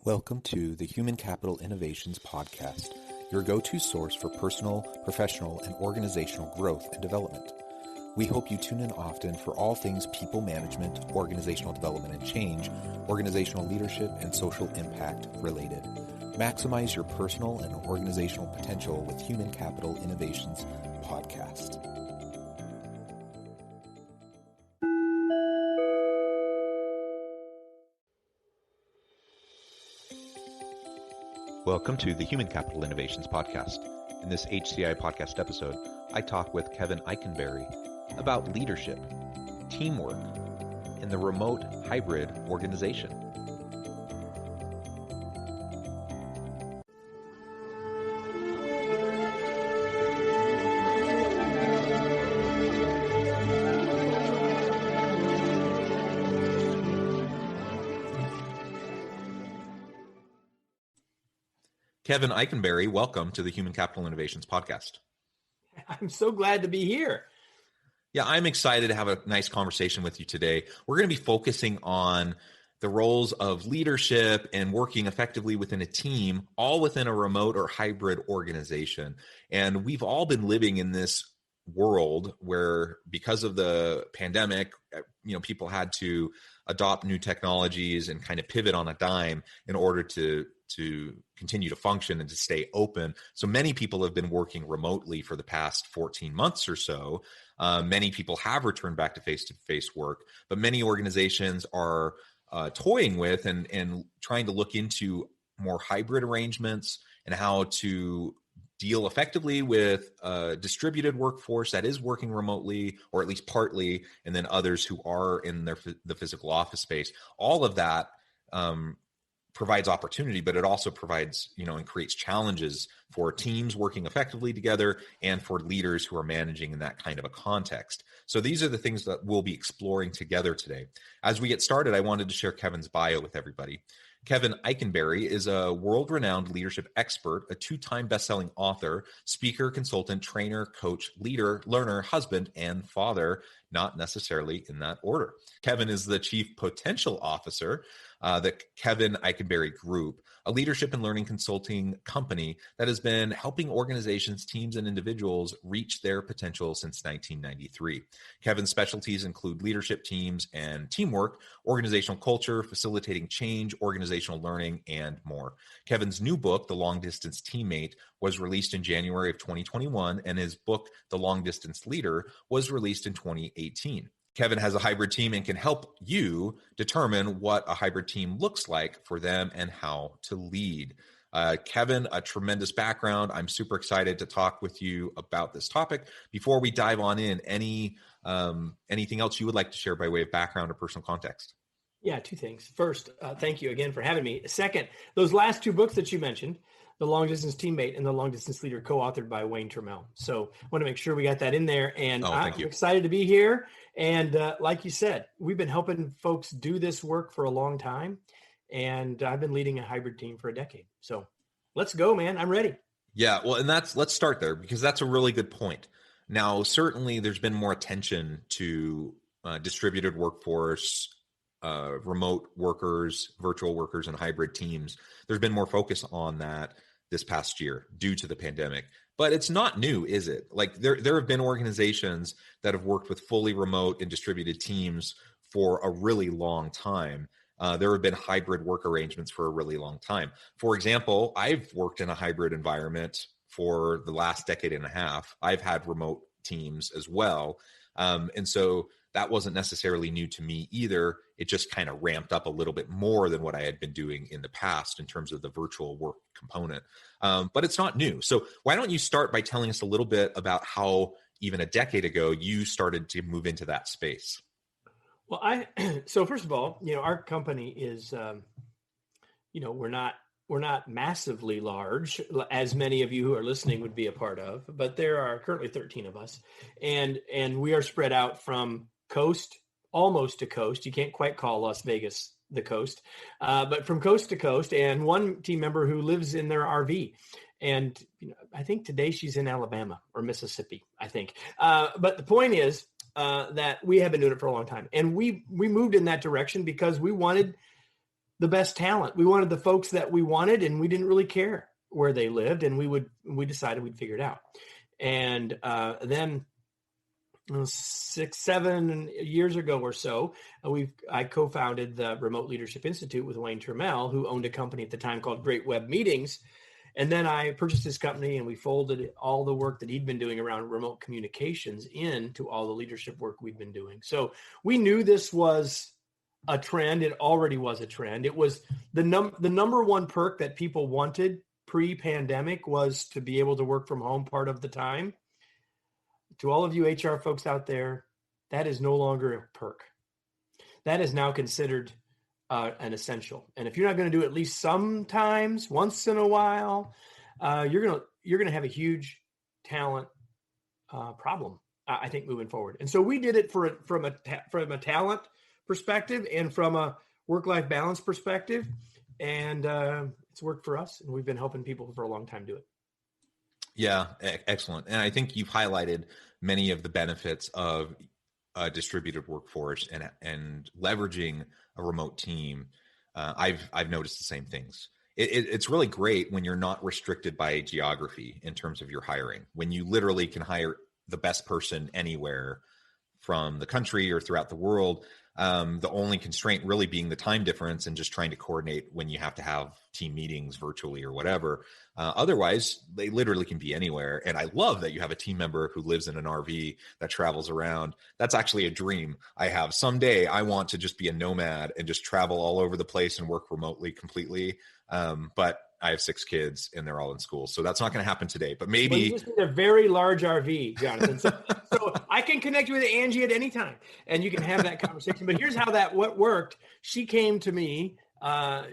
Welcome to the Human Capital Innovations Podcast, your go-to source for personal, professional, and organizational growth and development. We hope you tune in often for all things people management, organizational development and change, organizational leadership, and social impact related. Maximize your personal and organizational potential with Human Capital Innovations Podcast. Welcome to the Human Capital Innovations Podcast. In this HCI podcast episode, I talk with Kevin Eikenberry about leadership, teamwork, and the remote hybrid organization. Kevin Eikenberry, welcome to the Human Capital Innovations Podcast. I'm so glad to be here. Yeah, I'm excited to have a nice conversation with you today. We're going to be focusing on the roles of leadership and working effectively within a team, all within a remote or hybrid organization. And we've all been living in this world where, because of the pandemic, people had to adopt new technologies and kind of pivot on a dime in order to continue to function and to stay open. So many people have been working remotely for the past 14 months or so. Many people have returned back to face-to-face work, but many organizations are toying with and trying to look into more hybrid arrangements and how to deal effectively with a distributed workforce that is working remotely, or at least partly, and then others who are in the physical office space. All of that provides opportunity, but it also provides, and creates challenges for teams working effectively together and for leaders who are managing in that kind of a context. So these are the things that we'll be exploring together today. As we get started, I wanted to share Kevin's bio with everybody. Kevin Eikenberry is a world-renowned leadership expert, a two-time best-selling author, speaker, consultant, trainer, coach, leader, learner, husband, and father, not necessarily in that order. Kevin is the Chief Potential Officer, the Kevin Eikenberry Group, a leadership and learning consulting company that has been helping organizations, teams, and individuals reach their potential since 1993. Kevin's specialties include leadership teams and teamwork, organizational culture, facilitating change, organizational learning, and more. Kevin's new book, The Long Distance Teammate, was released in January of 2021, and his book, The Long Distance Leader, was released in 2018. Kevin has a hybrid team and can help you determine what a hybrid team looks like for them and how to lead. Kevin, a tremendous background. I'm super excited to talk with you about this topic. Before we dive on in, anything else you would like to share by way of background or personal context? Yeah, two things. First, thank you again for having me. Second, those last two books that you mentioned, The Long Distance Teammate and The Long Distance Leader, co-authored by Wayne Turmel. So I want to make sure we got that in there. And I'm excited to be here. And like you said, we've been helping folks do this work for a long time. And I've been leading a hybrid team for a decade. So let's go, man. I'm ready. Yeah, well, and let's start there, because that's a really good point. Now, certainly there's been more attention to distributed workforce, remote workers, virtual workers, and hybrid teams. There's been more focus on that this past year due to the pandemic. But it's not new, is it? Like there have been organizations that have worked with fully remote and distributed teams for a really long time. There have been hybrid work arrangements for a really long time. For example, I've worked in a hybrid environment for the last decade and a half. I've had remote teams as well. And so that wasn't necessarily new to me either. It just kind of ramped up a little bit more than what I had been doing in the past in terms of the virtual work component. But it's not new. So why don't you start by telling us a little bit about how even a decade ago you started to move into that space? Well, so first of all, our company is, we're not massively large, as many of you who are listening would be a part of, but there are currently 13 of us, and we are spread out from coast almost to coast. You can't quite call Las Vegas the coast, but from coast to coast, and one team member who lives in their RV. And I think today she's in Alabama or Mississippi, I think. But the point is that we have been doing it for a long time, and we moved in that direction because we wanted the best talent. We wanted the folks that we wanted, and we didn't really care where they lived, and we decided we'd figure it out. And then 6-7 years ago or so, I co-founded the Remote Leadership Institute with Wayne Turmel, who owned a company at the time called Great Web Meetings. And then I purchased his company, and we folded all the work that he'd been doing around remote communications into all the leadership work we've been doing. So we knew this was a trend. It already was a trend. It was the number one perk that people wanted pre-pandemic was to be able to work from home part of the time. To all of you HR folks out there, that is no longer a perk. That is now considered an essential. And if you're not going to do it at least sometimes, once in a while, you're gonna have a huge talent problem, I think, moving forward. And so we did it from a talent perspective and from a work-life balance perspective, and it's worked for us. And we've been helping people for a long time do it. Yeah, excellent. And I think you've highlighted many of the benefits of a distributed workforce and leveraging a remote team. I've noticed the same things. It's really great when you're not restricted by geography in terms of your hiring, when you literally can hire the best person anywhere from the country or throughout the world. The only constraint really being the time difference and just trying to coordinate when you have to have team meetings virtually or whatever. Otherwise, they literally can be anywhere. And I love that you have a team member who lives in an RV that travels around. That's actually a dream I have. Someday I want to just be a nomad and just travel all over the place and work remotely completely. But I have 6 kids and they're all in school. So that's not going to happen today, but maybe. Well, you just need a very large RV, Jonathan. So I can connect you with Angie at any time and you can have that conversation. But here's how what worked. She came to me.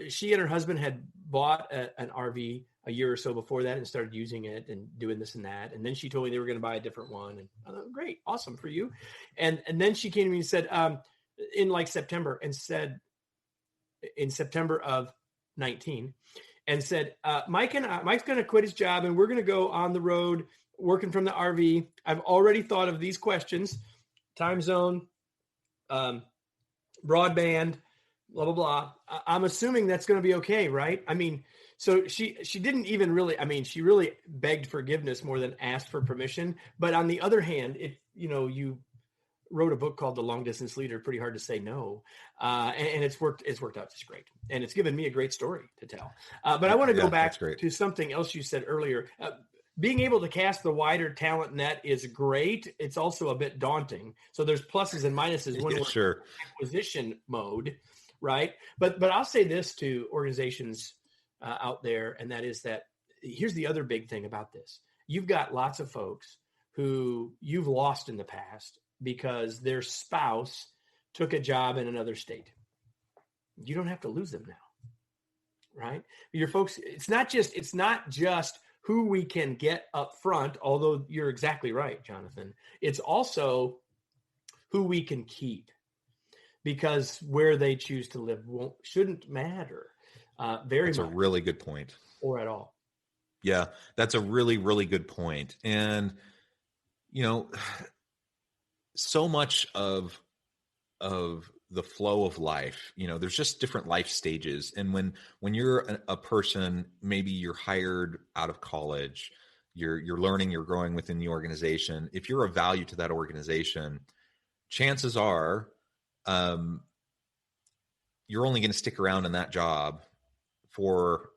She and her husband had bought an RV a year or so before that and started using it and doing this and that. And then she told me they were going to buy a different one. And I thought, great, awesome for you. And then she came to me and said, in like September, and said in September of 19, and said, Mike's going to quit his job and we're going to go on the road working from the RV. I've already thought of these questions: time zone, broadband, blah, blah, blah. I'm assuming that's going to be okay, right? I mean, so she didn't even really, she really begged forgiveness more than asked for permission. But on the other hand, if, you wrote a book called The Long Distance Leader, pretty hard to say no. And it's worked out just great. And it's given me a great story to tell. But I want to go back to something else you said earlier. Being able to cast the wider talent net is great. It's also a bit daunting. So there's pluses and minuses when we're in acquisition mode, right? But I'll say this to organizations out there, and that is that here's the other big thing about this. You've got lots of folks who you've lost in the past because their spouse took a job in another state. You don't have to lose them now, right? Your folks, it's not just who we can get up front, although you're exactly right, Jonathan. It's also who we can keep, because where they choose to live shouldn't matter very much. That's a really good point. Or at all. Yeah, that's a really, really good point. And, so much of the flow of life, there's just different life stages. And when you're a person, maybe you're hired out of college, you're learning, you're growing within the organization. If you're of value to that organization, chances are you're only going to stick around in that job for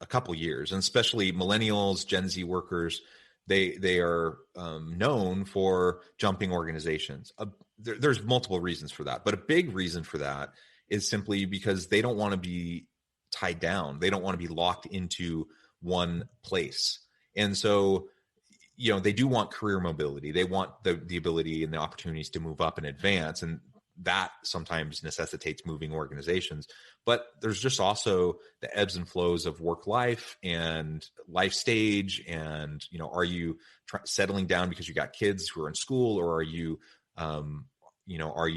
a couple years. And especially millennials, Gen Z workers, they are known for jumping organizations. There's multiple reasons for that, but a big reason for that is simply because they don't want to be tied down. They don't want to be locked into one place. And so, they do want career mobility. They want the ability and the opportunities to move up and advance. And that sometimes necessitates moving organizations. But there's just also the ebbs and flows of work life and life stage. And, are you settling down because you got kids who are in school, or are you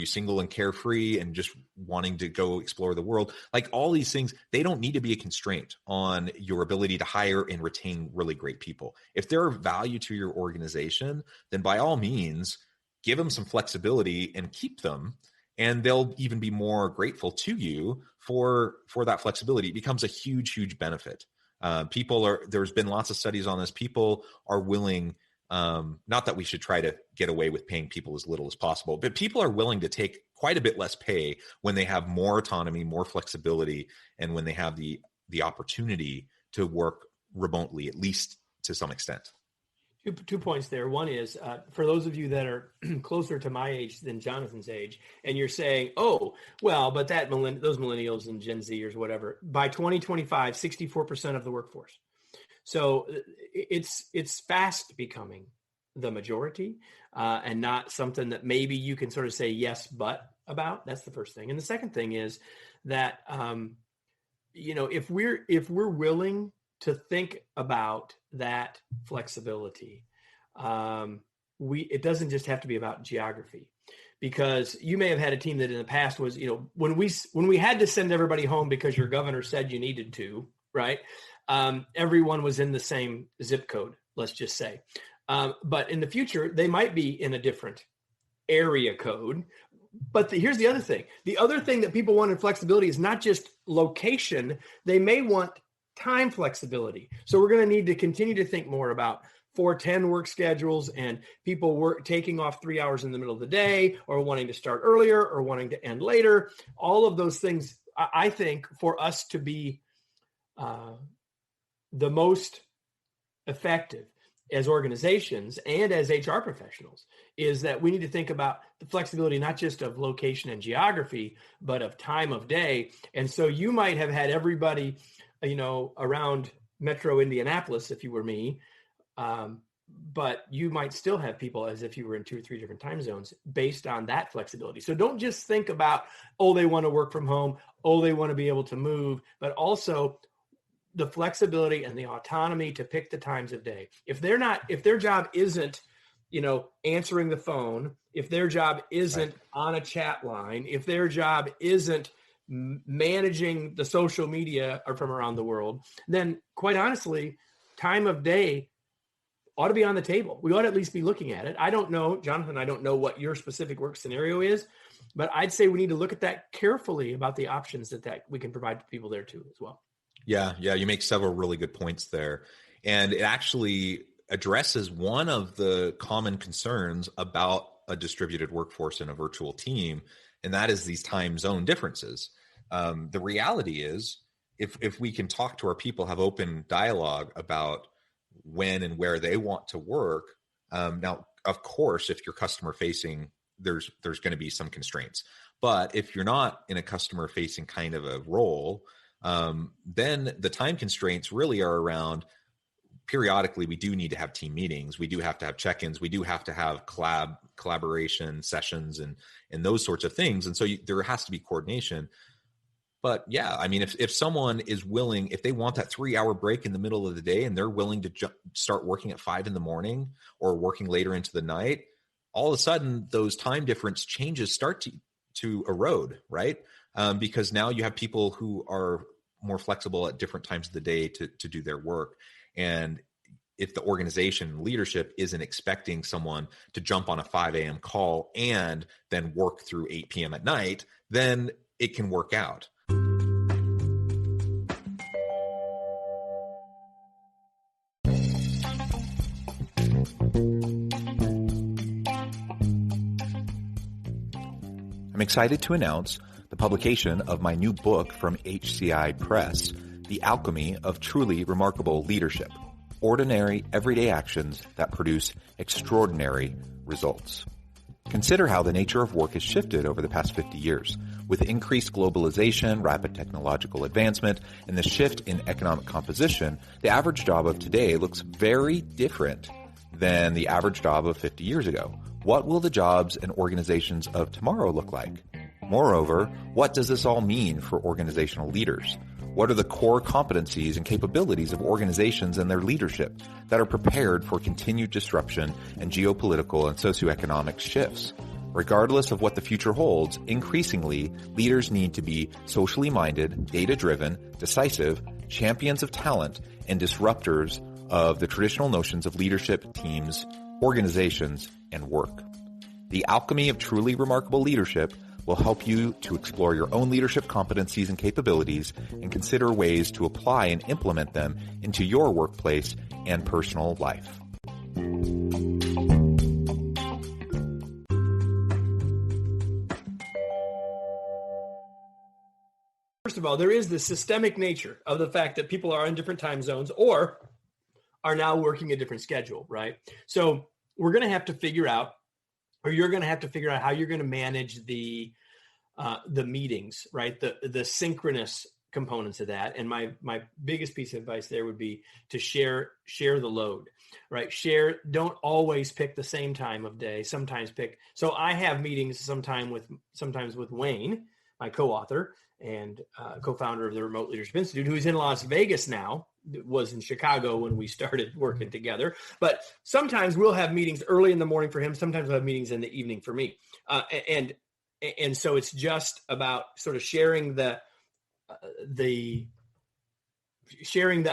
single and carefree and just wanting to go explore the world? Like all these things, they don't need to be a constraint on your ability to hire and retain really great people. If they're of value to your organization, then by all means, give them some flexibility and keep them. and they'll even be more grateful to you for that flexibility. It becomes a huge benefit. There's been lots of studies on this. People are willing, not that we should try to get away with paying people as little as possible, but people are willing to take quite a bit less pay when they have more autonomy, more flexibility, and when they have the opportunity to work remotely, at least to some extent. 2 points there. One is for those of you that are closer to my age than Jonathan's age, and you're saying, oh, well, but those millennials and Gen Zers, whatever, by 2025, 64% of the workforce. So it's fast becoming the majority and not something that maybe you can sort of say yes, but about. That's the first thing. And the second thing is that, if we're willing to think about that flexibility, it doesn't just have to be about geography, because you may have had a team that in the past was, when we had to send everybody home because your governor said you needed to, right? Everyone was in the same zip code, let's just say. But in the future, they might be in a different area code. But here's the other thing. The other thing that people want in flexibility is not just location. They may want time flexibility. So we're going to need to continue to think more about 4-10 work schedules and people taking off 3 hours in the middle of the day, or wanting to start earlier or wanting to end later. All of those things, I think, for us to be the most effective as organizations and as HR professionals, is that we need to think about the flexibility, not just of location and geography, but of time of day. And so you might have had everybody, around Metro Indianapolis, if you were me, but you might still have people as if you were in 2 or 3 different time zones based on that flexibility. So don't just think about, they want to work from home, they want to be able to move, but also the flexibility and the autonomy to pick the times of day. If their job isn't, answering the phone, if their job isn't on a chat line, if their job isn't managing the social media or from around the world, then quite honestly, time of day ought to be on the table. We ought to at least be looking at it. I don't know, Jonathan, I don't know what your specific work scenario is, but I'd say we need to look at that carefully about the options that we can provide to people there too as well. Yeah, you make several really good points there. And it actually addresses one of the common concerns about a distributed workforce in a virtual team, and that is these time zone differences. The reality is, if we can talk to our people, have open dialogue about when and where they want to work. Now, of course, if you're customer facing, there's going to be some constraints. But if you're not in a customer facing kind of a role, then the time constraints really are around periodically. We do need to have team meetings. We do have to have check-ins. We do have to have collaboration sessions and those sorts of things. And so there has to be coordination. But yeah, I mean, if someone is willing, if they want that 3-hour break in the middle of the day and they're willing to start working at 5 a.m. or working later into the night, all of a sudden those time difference changes start to erode, right? Because now you have people who are more flexible at different times of the day to do their work. And if the organization leadership isn't expecting someone to jump on a 5 a.m. call and then work through 8 p.m. at night, then it can work out. I'm excited to announce the publication of my new book from HCI Press, The Alchemy of Truly Remarkable Leadership: Ordinary, Everyday Actions That Produce Extraordinary Results. Consider how the nature of work has shifted over the past 50 years. With increased globalization, rapid technological advancement, and the shift in economic composition, the average job of today looks very different than the average job of 50 years ago. What will the jobs and organizations of tomorrow look like? Moreover, what does this all mean for organizational leaders? What are the core competencies and capabilities of organizations and their leadership that are prepared for continued disruption and geopolitical and socioeconomic shifts? Regardless of what the future holds, increasingly, leaders need to be socially minded, data-driven, decisive, champions of talent, and disruptors of the traditional notions of leadership, teams, organizations, and work. The Alchemy of Truly Remarkable Leadership will help you to explore your own leadership competencies and capabilities and consider ways to apply and implement them into your workplace and personal life. First of all, there is the systemic nature of the fact that people are in different time zones or are now working a different schedule, right? So we're going to have to figure out, or you're going to have to figure out how you're going to manage the meetings, right? The synchronous components of that. And my biggest piece of advice there would be to share the load, right? Don't always pick the same time of day. Sometimes pick. So I have meetings sometimes with Wayne, my co-author and co-founder of the Remote Leadership Institute, who's in Las Vegas now. Was in Chicago when we started working together. But sometimes we'll have meetings early in the morning for him. Sometimes we'll have meetings in the evening for me. And so it's just about sort of sharing the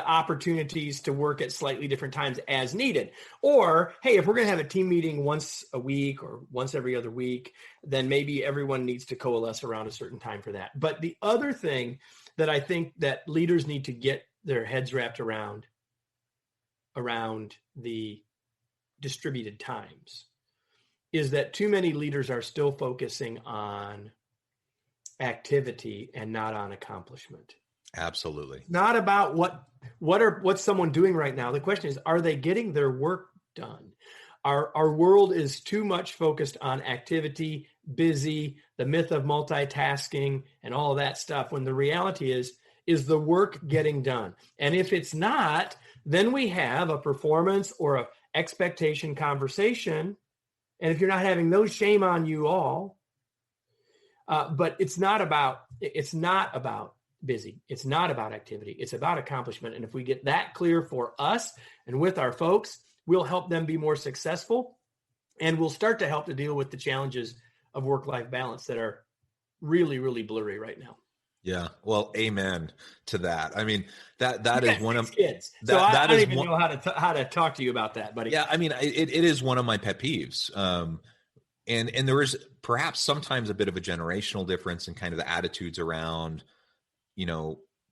opportunities to work at slightly different times as needed. Or, hey, if we're going to have a team meeting once a week or once every other week, then maybe everyone needs to coalesce around a certain time for that. But the other thing that I think that leaders need to get their heads wrapped around the distributed times is that too many leaders are still focusing on activity and not on accomplishment. Absolutely. Not about what's someone doing right now. The question is, are they getting their work done? Our world is too much focused on activity, busy, the myth of multitasking and all of that stuff, when the reality is the work getting done? And if it's not, then we have a performance or a expectation conversation. And if you're not having those, shame on you all. But it's not about busy. It's not about activity. It's about accomplishment. And if we get that clear for us and with our folks, we'll help them be more successful. And we'll start to help to deal with the challenges of work-life balance that are really, really blurry right now. Yeah. Well, amen to that. I mean, that is one of kids. So I don't even know how to talk to you about that, buddy. Yeah. I mean, it is one of my pet peeves. And there is perhaps sometimes a bit of a generational difference in kind of the attitudes around,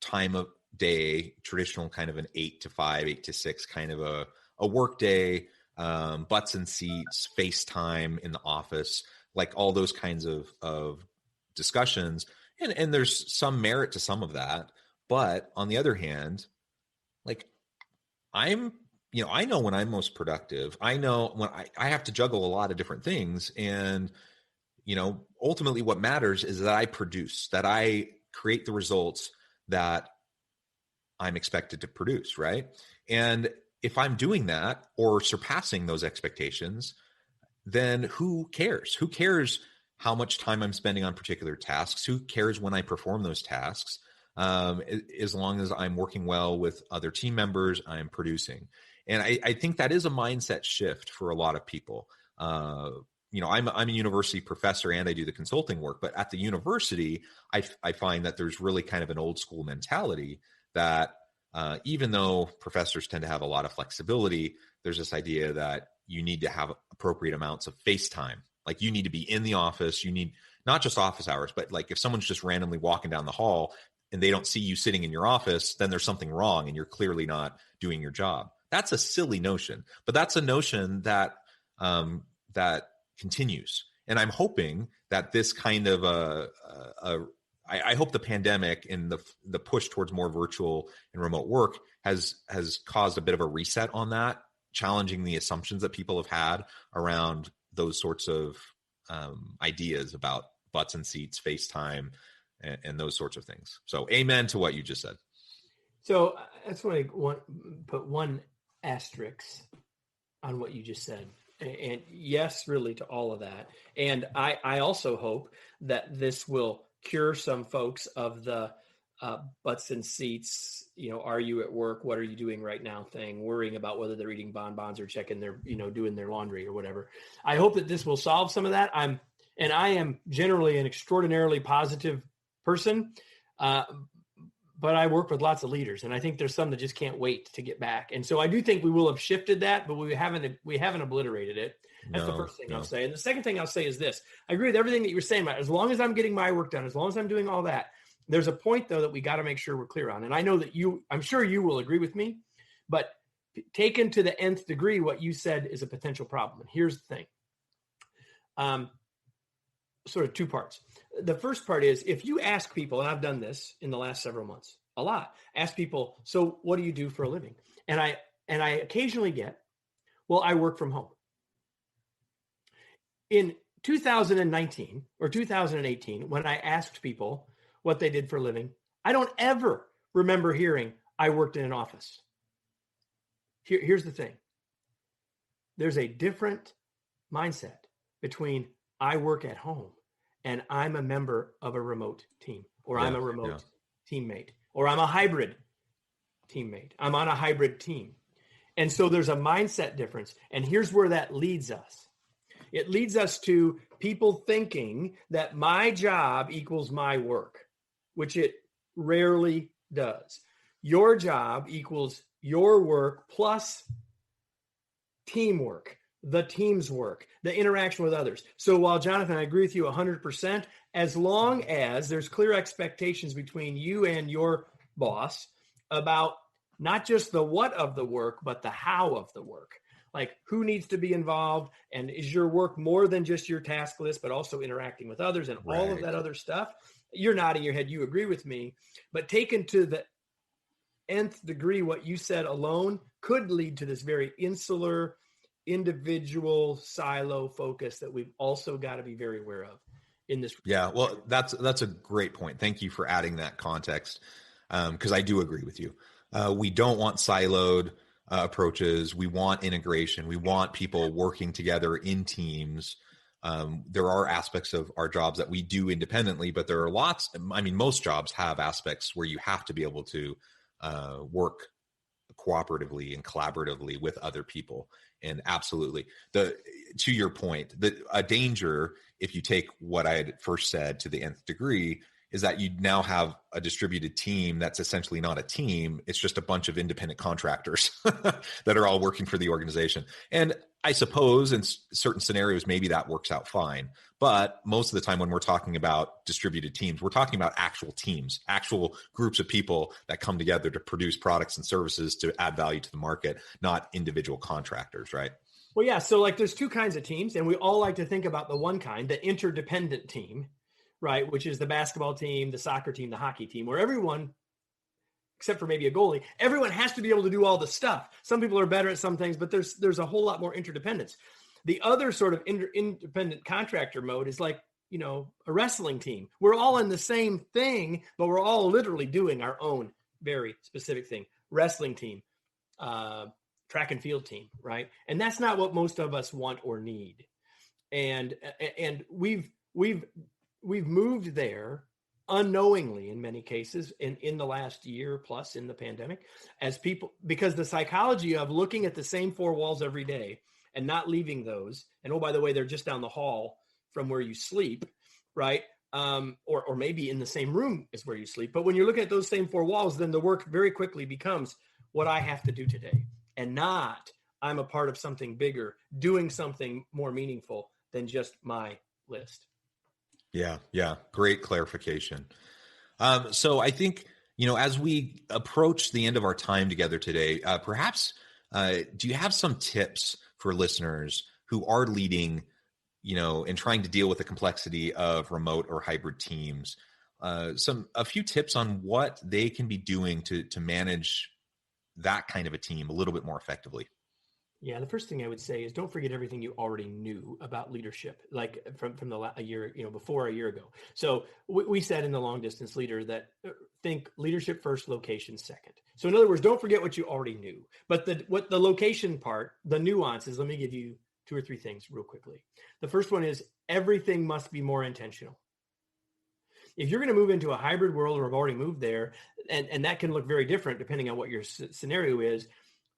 time of day, traditional kind of an 8 to 5, 8 to 6 kind of a work day, butts and seats, FaceTime in the office, like all those kinds of discussions. And there's some merit to some of that. But on the other hand, like I know when I'm most productive. I know when I have to juggle a lot of different things. And, ultimately what matters is that I produce, that I create the results that I'm expected to produce, right? And if I'm doing that or surpassing those expectations, then who cares? Who cares how much time I'm spending on particular tasks? Who cares when I perform those tasks? As long as I'm working well with other team members, I'm producing. And I think that is a mindset shift for a lot of people. I'm a university professor and I do the consulting work, but at the university, I find that there's really kind of an old school mentality that even though professors tend to have a lot of flexibility, there's this idea that you need to have appropriate amounts of face time. Like you need to be in the office. You need not just office hours, but like if someone's just randomly walking down the hall and they don't see you sitting in your office, then there's something wrong and you're clearly not doing your job. That's a silly notion, but that's a notion that that continues. And I'm hoping that this kind of I hope the pandemic and the push towards more virtual and remote work has caused a bit of a reset on that, challenging the assumptions that people have had around those sorts of ideas about butts and seats, FaceTime, and those sorts of things. So amen to what you just said. So that's what I want put one asterisk on what you just said. And yes, really to all of that. And I also hope that this will cure some folks of the butts and seats, are you at work? What are you doing right now thing, worrying about whether they're eating bonbons or checking their, doing their laundry or whatever. I hope that this will solve some of that. I am generally an extraordinarily positive person. But but I work with lots of leaders, and I think there's some that just can't wait to get back. And so I do think we will have shifted that, but we haven't obliterated it. That's the first thing I'll say. And the second thing I'll say is this: I agree with everything that you were saying about as long as I'm getting my work done, as long as I'm doing all that. There's a point though that we got to make sure we're clear on. And I know that I'm sure you will agree with me, but taken to the nth degree, what you said is a potential problem. And here's the thing. Sort of two parts. The first part is if you ask people, and I've done this in the last several months, a lot, ask people, so what do you do for a living? And I occasionally get, well, I work from home. In 2019 or 2018, when I asked people what they did for a living, I don't ever remember hearing I worked in an office. Here's the thing. There's a different mindset between I work at home and I'm a member of a remote team, or I'm a remote teammate, or I'm a hybrid teammate. I'm on a hybrid team. And so there's a mindset difference. And here's where that leads us. It leads us to people thinking that my job equals my work, which it rarely does. Your job equals your work plus teamwork, the team's work, the interaction with others. So while Jonathan, I agree with you 100%, as long as there's clear expectations between you and your boss about not just the what of the work, but the how of the work. Like who needs to be involved, and is your work more than just your task list, but also interacting with others and all of that other stuff. You're nodding your head. You agree with me, but taken to the nth degree, what you said alone could lead to this very insular, individual silo focus that we've also got to be very aware of in this. Yeah, well, that's a great point. Thank you for adding that context, because I do agree with you. We don't want siloed approaches. We want integration. We want people working together in teams. There are aspects of our jobs that we do independently, but there are lots. I mean, most jobs have aspects where you have to be able to work cooperatively and collaboratively with other people. And absolutely, to your point, a danger, if you take what I had first said to the nth degree, is that you now have a distributed team that's essentially not a team. It's just a bunch of independent contractors that are all working for the organization. And I suppose in certain scenarios, maybe that works out fine. But most of the time when we're talking about distributed teams, we're talking about actual teams, actual groups of people that come together to produce products and services to add value to the market, not individual contractors, right? Well, yeah. So like there's two kinds of teams, and we all like to think about the one kind, the interdependent team, right? Which is the basketball team, the soccer team, the hockey team, where everyone, except for maybe a goalie, everyone has to be able to do all the stuff. Some people are better at some things, but there's a whole lot more interdependence. The other sort of independent contractor mode is like, a wrestling team. We're all in the same thing, but we're all literally doing our own very specific thing. Wrestling team, track and field team, right? And that's not what most of us want or need. And we've moved there unknowingly in many cases in the last year plus in the pandemic as people, because the psychology of looking at the same four walls every day and not leaving those. And oh, by the way, they're just down the hall from where you sleep, right? Or maybe in the same room as where you sleep. But when you're looking at those same four walls, then the work very quickly becomes what I have to do today, and not I'm a part of something bigger, doing something more meaningful than just my list. Yeah. Great clarification. So I think, as we approach the end of our time together today, perhaps do you have some tips for listeners who are leading, and trying to deal with the complexity of remote or hybrid teams? A few tips on what they can be doing to manage that kind of a team a little bit more effectively. Yeah, the first thing I would say is don't forget everything you already knew about leadership, like from a year, before a year ago. So we said in the long distance leader that think leadership first, location second. So in other words, don't forget what you already knew. But the location part, the nuances, let me give you two or three things real quickly. The first one is everything must be more intentional. If you're going to move into a hybrid world, or have already moved there, and that can look very different depending on what your scenario is.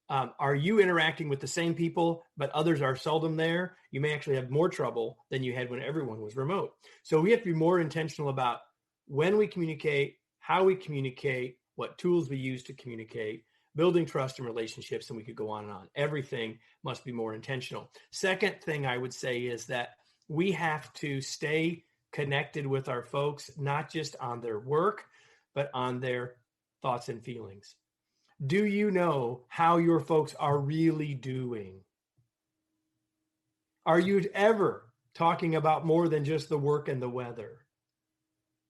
Are you interacting with the same people, but others are seldom there? You may actually have more trouble than you had when everyone was remote. So we have to be more intentional about when we communicate, how we communicate, what tools we use to communicate, building trust and relationships, and we could go on and on. Everything must be more intentional. Second thing I would say is that we have to stay connected with our folks, not just on their work, but on their thoughts and feelings. Do you know how your folks are really doing? Are you ever talking about more than just the work and the weather?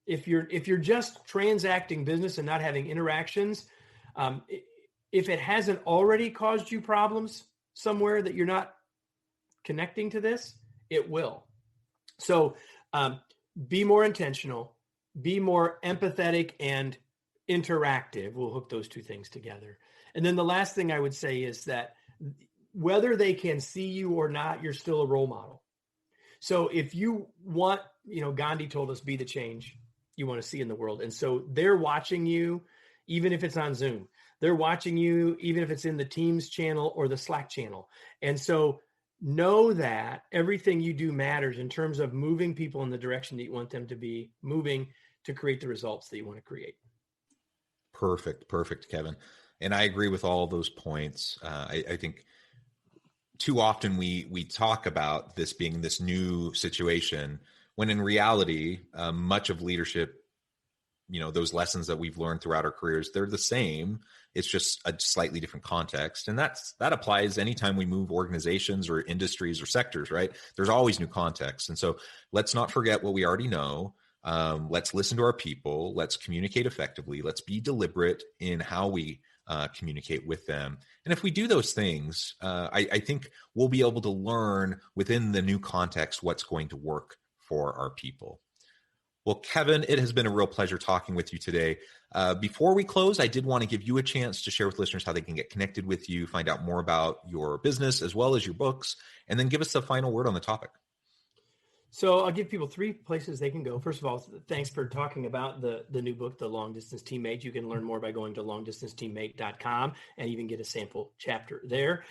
If you're just transacting business and not having interactions, if it hasn't already caused you problems somewhere that you're not connecting to this, it will. So be more intentional, be more empathetic and interactive. We'll hook those two things together. And then the last thing I would say is that whether they can see you or not, you're still a role model. So if you want, Gandhi told us, be the change you want to see in the world. And so they're watching you, even if it's on Zoom. They're watching you, even if it's in the Teams channel or the Slack channel. And so know that everything you do matters in terms of moving people in the direction that you want them to be moving to create the results that you want to create. Perfect, Kevin. And I agree with all those points. I think too often we talk about this being this new situation, when in reality, much of leadership, those lessons that we've learned throughout our careers, they're the same. It's just a slightly different context. And that applies anytime we move organizations or industries or sectors, right? There's always new context. And so let's not forget what we already know. Let's listen to our people. Let's communicate effectively. Let's be deliberate in how we communicate with them. And if we do those things, I think we'll be able to learn within the new context what's going to work for our people. Well, Kevin, it has been a real pleasure talking with you today. Before we close, I did want to give you a chance to share with listeners how they can get connected with you, find out more about your business as well as your books, and then give us the final word on the topic. So I'll give people 3 places they can go. First of all, thanks for talking about the new book, The Long Distance Teammate. You can learn more by going to longdistanceteammate.com and even get a sample chapter there.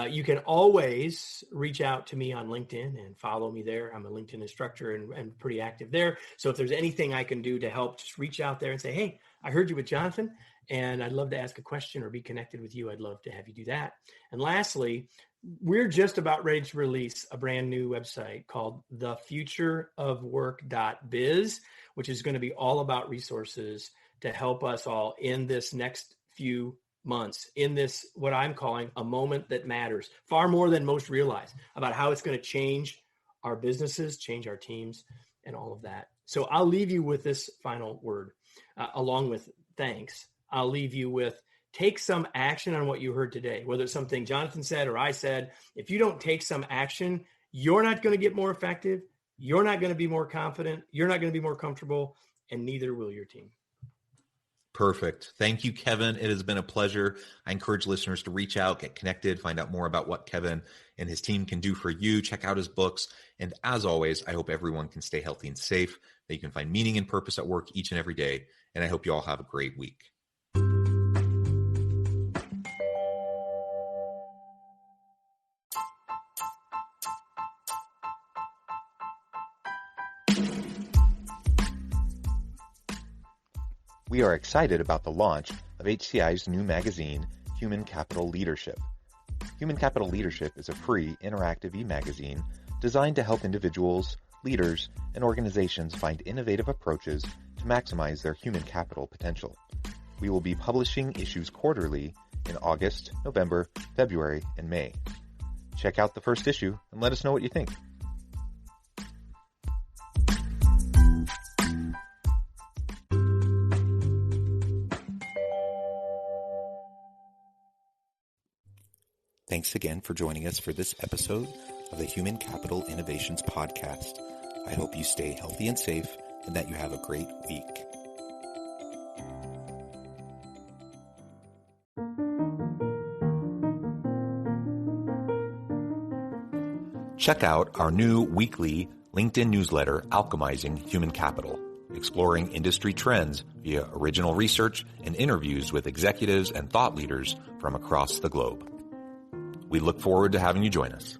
You can always reach out to me on LinkedIn and follow me there. I'm a LinkedIn instructor and pretty active there. So if there's anything I can do to help, just reach out there and say, hey, I heard you with Jonathan, and I'd love to ask a question or be connected with you. I'd love to have you do that. And lastly, we're just about ready to release a brand new website called thefutureofwork.biz, which is going to be all about resources to help us all in this next few months, in this, what I'm calling a moment that matters, far more than most realize, about how it's going to change our businesses, change our teams, and all of that. So I'll leave you with this final word, along with thanks. I'll leave you with, take some action on what you heard today, whether it's something Jonathan said or I said. If you don't take some action, you're not going to get more effective. You're not going to be more confident. You're not going to be more comfortable, and neither will your team. Perfect. Thank you, Kevin. It has been a pleasure. I encourage listeners to reach out, get connected, find out more about what Kevin and his team can do for you. Check out his books. And as always, I hope everyone can stay healthy and safe, that you can find meaning and purpose at work each and every day. And I hope you all have a great week. We are excited about the launch of HCI's new magazine, Human Capital Leadership. Human Capital Leadership is a free, interactive e-magazine designed to help individuals, leaders, and organizations find innovative approaches to maximize their human capital potential. We will be publishing issues quarterly in August, November, February, and May. Check out the first issue and let us know what you think. Thanks again for joining us for this episode of the Human Capital Innovations Podcast. I hope you stay healthy and safe and that you have a great week. Check out our new weekly LinkedIn newsletter, Alchemizing Human Capital, exploring industry trends via original research and interviews with executives and thought leaders from across the globe. We look forward to having you join us.